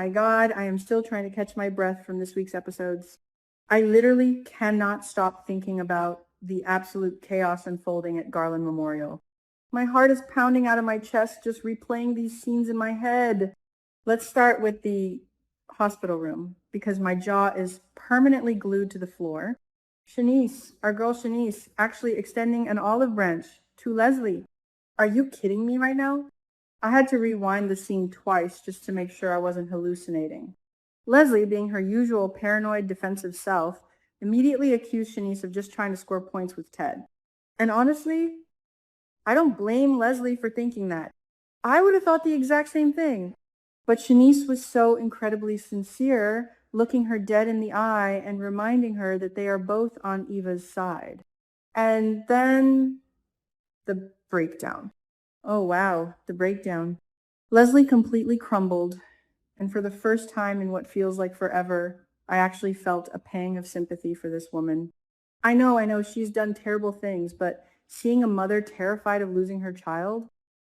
my God, I am still trying to catch my breath from this week's episodes. I literally cannot stop thinking about the absolute chaos unfolding at Garland Memorial. My heart is pounding out of my chest just replaying these scenes in my head. Let's start with the hospital room because my jaw is permanently glued to the floor. Shanice, our girl Shanice, actually extending an olive branch to Leslie. Are you kidding me right now? I had to rewind the scene twice just to make sure I wasn't hallucinating. Leslie, being her usual paranoid defensive self, immediately accused Shanice of just trying to score points with Ted. And honestly, I don't blame Leslie for thinking that. I would have thought the exact same thing. But Shanice was so incredibly sincere, looking her dead in the eye and reminding her that they are both on Eva's side. And then the breakdown. Oh, wow, the breakdown. Leslie completely crumbled, and for the first time in what feels like forever, I actually felt a pang of sympathy for this woman. I know, she's done terrible things, but seeing a mother terrified of losing her child,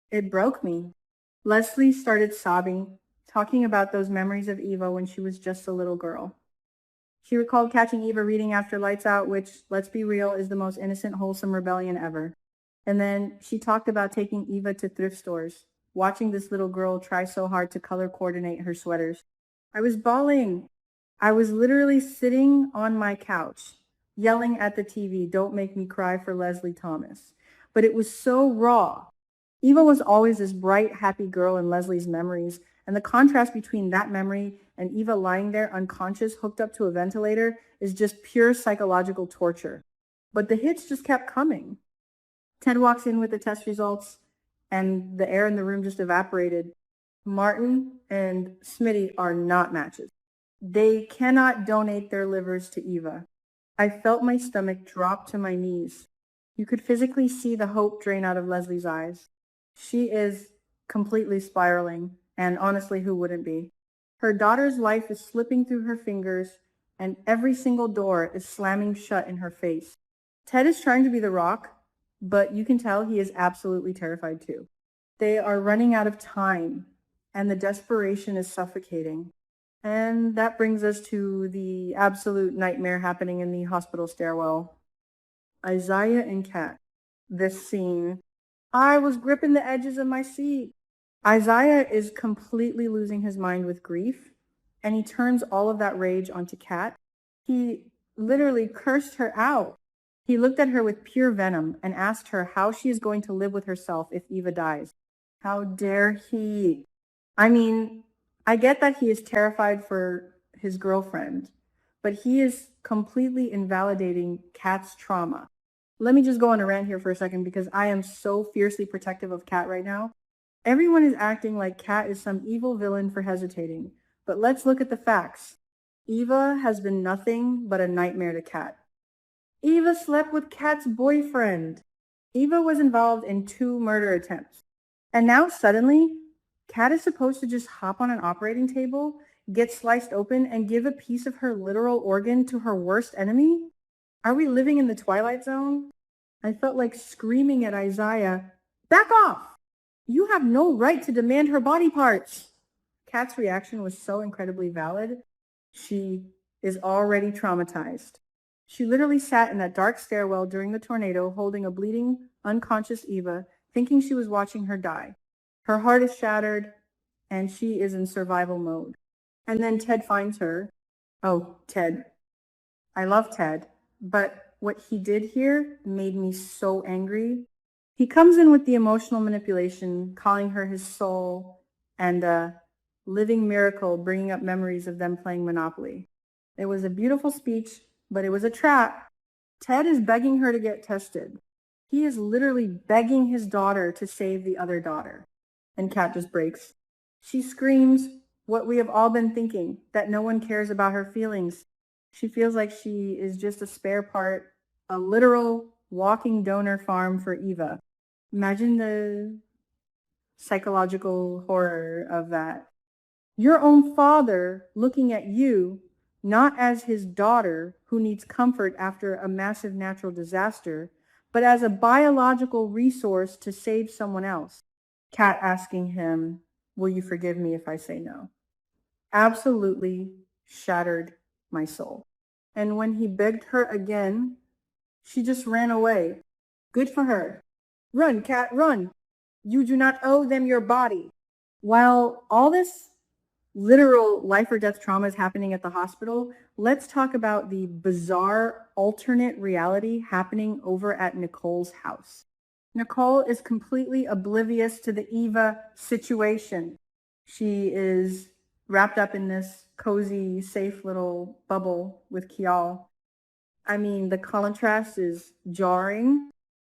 it broke me. Leslie started sobbing, talking about those memories of Eva when she was just a little girl. She recalled catching Eva reading After Lights Out, which, let's be real, is the most innocent, wholesome rebellion ever. And then she talked about taking Eva to thrift stores, watching this little girl try so hard to color coordinate her sweaters. I was bawling. I was literally sitting on my couch, yelling at the TV, "Don't make me cry for Leslie Thomas." But it was so raw. Eva was always this bright, happy girl in Leslie's memories, and the contrast between that memory and Eva lying there unconscious, hooked up to a ventilator, is just pure psychological torture. But the hits just kept coming. Ted walks in with the test results, and the air in the room just evaporated. Martin and Smitty are not matches. They cannot donate their livers to Eva. I felt my stomach drop to my knees. You could physically see the hope drain out of Leslie's eyes. She is completely spiraling, and honestly, who wouldn't be? Her daughter's life is slipping through her fingers, and every single door is slamming shut in her face. Ted is trying to be the rock, but you can tell he is absolutely terrified too. They are running out of time, and the desperation is suffocating. And that brings us to the absolute nightmare happening in the hospital stairwell. Isaiah and Kat. This scene. I was gripping the edges of my seat. Isaiah is completely losing his mind with grief, and he turns all of that rage onto Kat. He literally cursed her out. He looked at her with pure venom and asked her how she is going to live with herself if Eva dies. How dare he? I mean, I get that he is terrified for his girlfriend, but he is completely invalidating Kat's trauma. Let me just go on a rant here for a second because I am so fiercely protective of Kat right now. Everyone is acting like Kat is some evil villain for hesitating, but let's look at the facts. Eva has been nothing but a nightmare to Kat. Eva slept with Kat's boyfriend. Eva was involved in 2 murder attempts. And now suddenly, Kat is supposed to just hop on an operating table, get sliced open, and give a piece of her literal organ to her worst enemy? Are we living in the Twilight Zone? I felt like screaming at Isaiah, "Back off! You have no right to demand her body parts." Kat's reaction was so incredibly valid. She is already traumatized. She literally sat in that dark stairwell during the tornado, holding a bleeding, unconscious Eva, thinking she was watching her die. Her heart is shattered, and she is in survival mode. And then Ted finds her. Oh, Ted. I love Ted, but what he did here made me so angry. He comes in with the emotional manipulation, calling her his soul, and a living miracle, bringing up memories of them playing Monopoly. It was a beautiful speech, but it was a trap. Ted is begging her to get tested. He is literally begging his daughter to save the other daughter. And Kat just breaks. She screams what we have all been thinking, that no one cares about her feelings. She feels like she is just a spare part, a literal walking donor farm for Eva. Imagine the psychological horror of that. Your own father looking at you not as his daughter who needs comfort after a massive natural disaster, but as a biological resource to save someone else. Kat asking him, "Will you forgive me if I say no?" absolutely shattered my soul. And when he begged her again, she just ran away. Good for her. Run, cat, run. You do not owe them your body. While all this literal life or death trauma is happening at the hospital, let's talk about the bizarre alternate reality happening over at Nicole's house. Nicole is completely oblivious to the Eva situation. She is wrapped up in this cozy, safe little bubble with Kial. I mean, the contrast is jarring.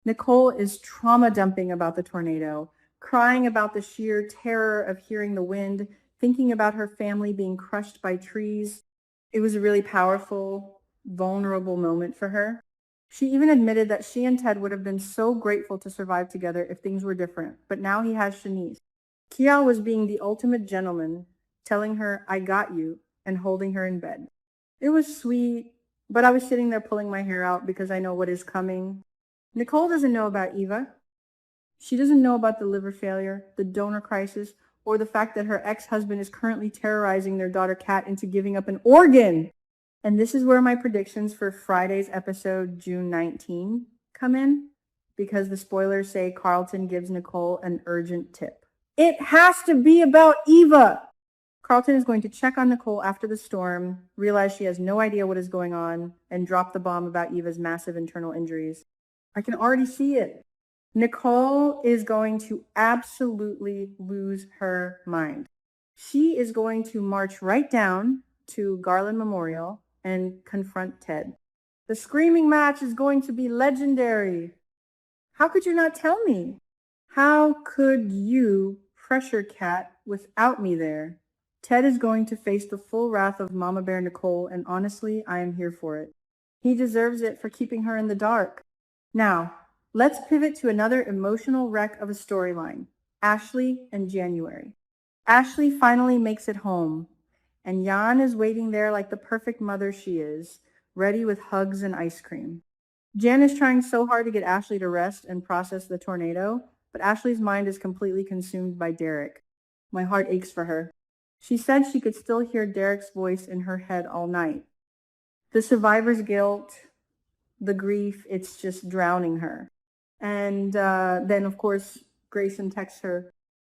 Nicole is trauma dumping about the tornado, crying about the sheer terror of hearing the wind, thinking about her family being crushed by trees. It was a really powerful, vulnerable moment for her. She even admitted that she and Ted would have been so grateful to survive together if things were different, but now he has Shanice. Kial was being the ultimate gentleman, telling her, I got you, and holding her in bed. It was sweet, but I was sitting there pulling my hair out because I know what is coming. Nicole doesn't know about Eva. She doesn't know about the liver failure, the donor crisis, or the fact that her ex-husband is currently terrorizing their daughter Kat into giving up an organ. And this is where my predictions for Friday's episode, June 19, come in, because the spoilers say Carlton gives Nicole an urgent tip. It has to be about Eva. Carlton is going to check on Nicole after the storm, realize she has no idea what is going on, and drop the bomb about Eva's massive internal injuries. I can already see it. Nicole is going to absolutely lose her mind. She is going to march right down to Garland Memorial and confront Ted. The screaming match is going to be legendary. How could you not tell me? How could you pressure Kat without me there? Ted is going to face the full wrath of Mama Bear Nicole, and honestly, I am here for it. He deserves it for keeping her in the dark. Now, let's pivot to another emotional wreck of a storyline, Ashley and January. Ashley finally makes it home, and Jan is waiting there like the perfect mother she is, ready with hugs and ice cream. Jan is trying so hard to get Ashley to rest and process the tornado, but Ashley's mind is completely consumed by Derek. My heart aches for her. She said she could still hear Derek's voice in her head all night. The survivor's guilt, the grief, it's just drowning her. And then, of course, Grayson texts her.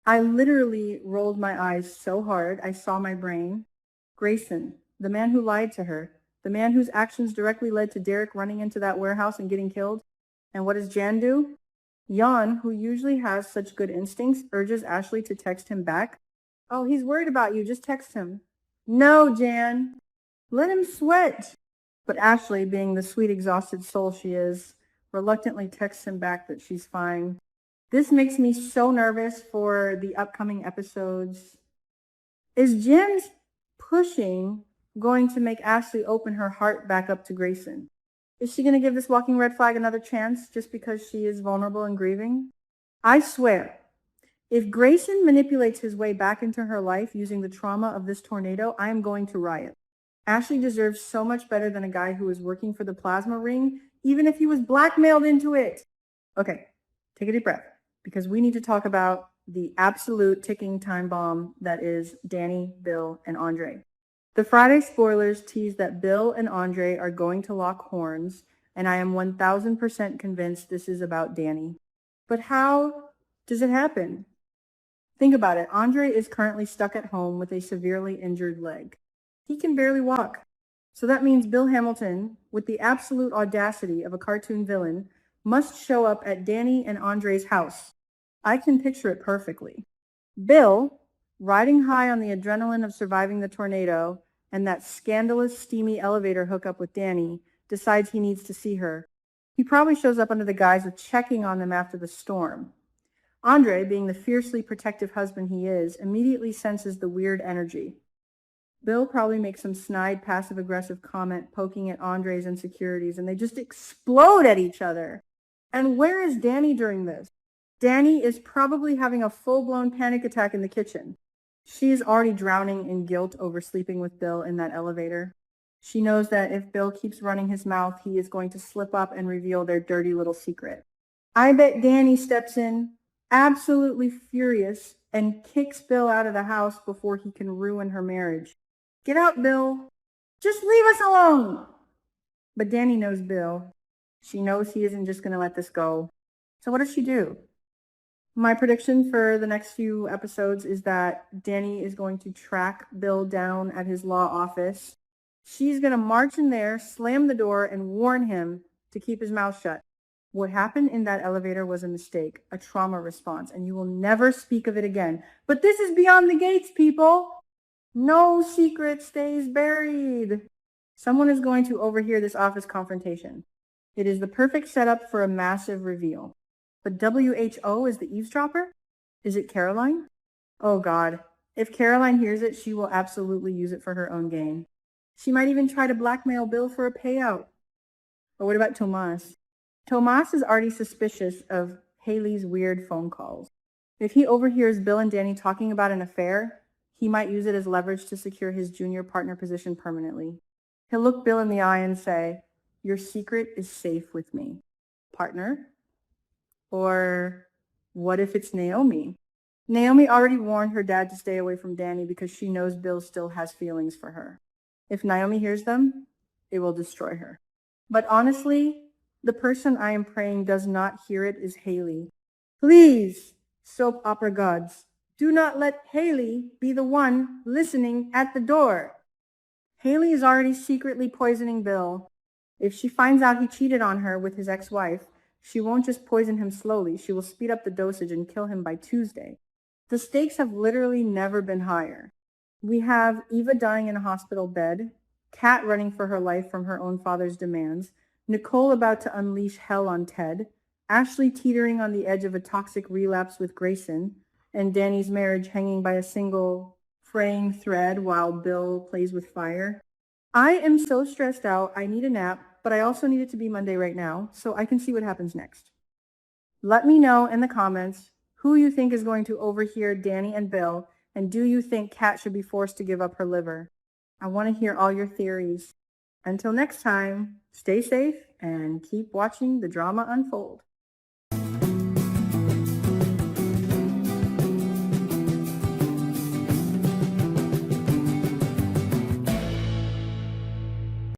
I literally rolled my eyes so hard, I saw my brain. Grayson, the man who lied to her, the man whose actions directly led to Derek running into that warehouse and getting killed. And what does Jan do? Jan, who usually has such good instincts, urges Ashley to text him back. Oh, he's worried about you. Just text him. No, Jan. Let him sweat. But Ashley, being the sweet, exhausted soul she is, reluctantly texts him back that she's fine. This makes me so nervous for the upcoming episodes. Is Jim's pushing going to make Ashley open her heart back up to Grayson? Is she going to give this walking red flag another chance just because she is vulnerable and grieving? I swear, if Grayson manipulates his way back into her life using the trauma of this tornado, I am going to riot. Ashley deserves so much better than a guy who is working for the plasma ring, even if he was blackmailed into it. Okay, take a deep breath, because we need to talk about the absolute ticking time bomb that is Danny, Bill, and Andre. The Friday spoilers tease that Bill and Andre are going to lock horns, and I am 1000% convinced this is about Danny. But how does it happen? Think about it. Andre is currently stuck at home with a severely injured leg. He can barely walk. So that means Bill Hamilton, with the absolute audacity of a cartoon villain, must show up at Danny and Andre's house. I can picture it perfectly. Bill, riding high on the adrenaline of surviving the tornado and that scandalous, steamy elevator hookup with Danny, decides he needs to see her. He probably shows up under the guise of checking on them after the storm. Andre, being the fiercely protective husband he is, immediately senses the weird energy. Bill probably makes some snide, passive-aggressive comment poking at Andre's insecurities, and they just explode at each other. And where is Danny during this? Danny is probably having a full-blown panic attack in the kitchen. She is already drowning in guilt over sleeping with Bill in that elevator. She knows that if Bill keeps running his mouth, he is going to slip up and reveal their dirty little secret. I bet Danny steps in, absolutely furious, and kicks Bill out of the house before he can ruin her marriage. Get out, Bill. Just leave us alone. But Danny knows Bill. She knows he isn't just going to let this go. So what does she do? My prediction for the next few episodes is that Danny is going to track Bill down at his law office. She's going to march in there, slam the door, and warn him to keep his mouth shut. What happened in that elevator was a mistake, a trauma response, and you will never speak of it again. But this is beyond the gates, people. No secret stays buried. Someone is going to overhear this office confrontation. It is the perfect setup for a massive reveal. But WHO is the eavesdropper? Is it Caroline? Oh God. If Caroline hears it, she will absolutely use it for her own gain. She might even try to blackmail Bill for a payout. But what about Tomas? Tomas is already suspicious of Haley's weird phone calls. If he overhears Bill and Danny talking about an affair, he might use it as leverage to secure his junior partner position permanently. He'll look Bill in the eye and say, "Your secret is safe with me, partner." Or what if it's Naomi? Naomi already warned her dad to stay away from Danny because she knows Bill still has feelings for her. If Naomi hears them, it will destroy her. But honestly, the person I am praying does not hear it is Haley. Please, soap opera gods, do not let Haley be the one listening at the door. Haley is already secretly poisoning Bill. If she finds out he cheated on her with his ex-wife, she won't just poison him slowly. She will speed up the dosage and kill him by Tuesday. The stakes have literally never been higher. We have Eva dying in a hospital bed, Kat running for her life from her own father's demands, Nicole about to unleash hell on Ted, Ashley teetering on the edge of a toxic relapse with Grayson, and Danny's marriage hanging by a single fraying thread while Bill plays with fire. I am so stressed out. I need a nap, but I also need it to be Monday right now so I can see what happens next. Let me know in the comments who you think is going to overhear Danny and Bill, and do you think Kat should be forced to give up her liver? I want to hear all your theories. Until next time, stay safe and keep watching the drama unfold.